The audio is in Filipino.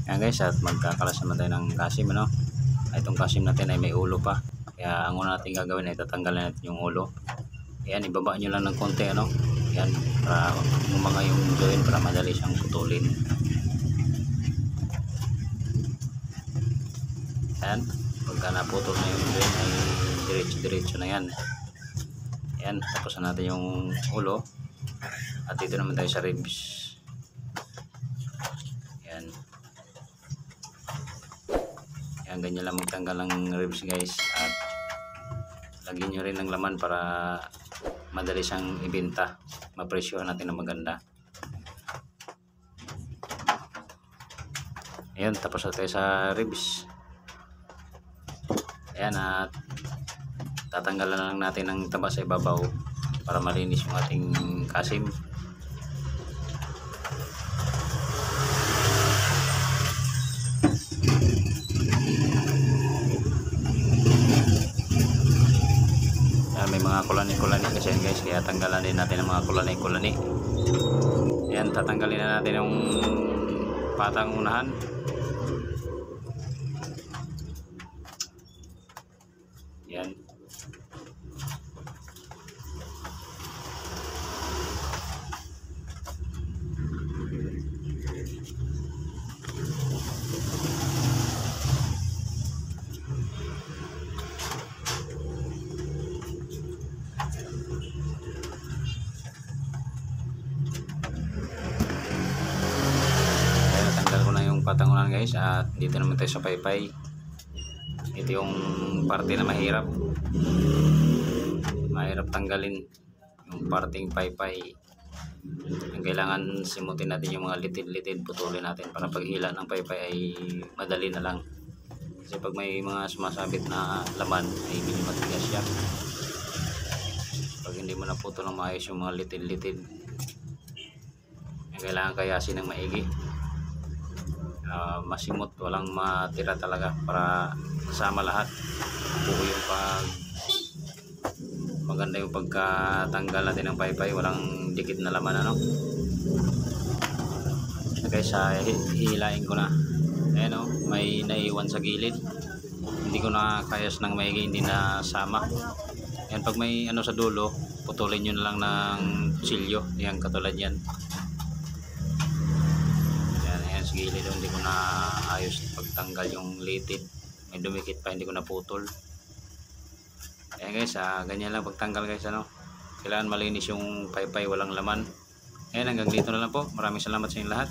Ayan guys, at magkakalas naman tayo ng kasim, ano. Itong kasim natin ay may ulo pa, kaya ang una natin gagawin ay tatanggalin natin yung ulo. Ayan, ibaba nyo lang ng konti, ano. Ayan, para umanga yung joint, para madali siyang putulin. Ayan, pagka naputol na yung joint ay diretso na yan. Ayan, tapos na natin yung ulo. At dito naman tayo sa ribs. Ayan. Ayan, ganyan lang magtanggal ng ribs guys. At lagyan nyo rin ng laman para madali siyang ibenta. Mapresyohan natin na maganda. Ayan, tapos na tayo sa ribs. Ayan, at tatanggalan na lang natin ng taba sa ibabaw para malinis yung ating kasim. May mga kulani-kulani kasi yan guys, kaya tanggalan din natin ang mga kulani-kulani. Ayan, tatanggalin na natin yung patang unahan. Ayan. Patangunan guys, at dito naman tayo sa paypay. Ito yung parte na mahirap tanggalin, yung parting paypay. Yung kailangan simutin natin yung mga litid-litid, putulin natin para paghila ng paypay ay madali na lang, kasi pag may mga sumasabit na laman ay medyo matigas siya. Pag hindi mo naputol ng maayos yung mga litid-litid, kailangan kayasin ng maigi. Masimot, walang matira talaga, para kasama lahat. Buo yung maganda yung pagkatanggal natin ng paypay, walang dikit na laman, ano. Guys, hihilain ko na. Ayan, oh, may naiwan sa gilid, hindi ko na kayas ng maigi, hindi na sama. Ayan, pag may ano sa dulo, putulin nyo na lang ng kutsilyo. Ayan, katulad yan. Sa gilid, hindi ko na ayos pagtanggal yung litid, may dumikit pa, hindi ko na putol. Ayan guys, ganyan lang pagtanggal guys, ano. Kailangan malinis yung paypay, walang laman. Ayan, hanggang dito na lang po. Maraming salamat sa inyong lahat.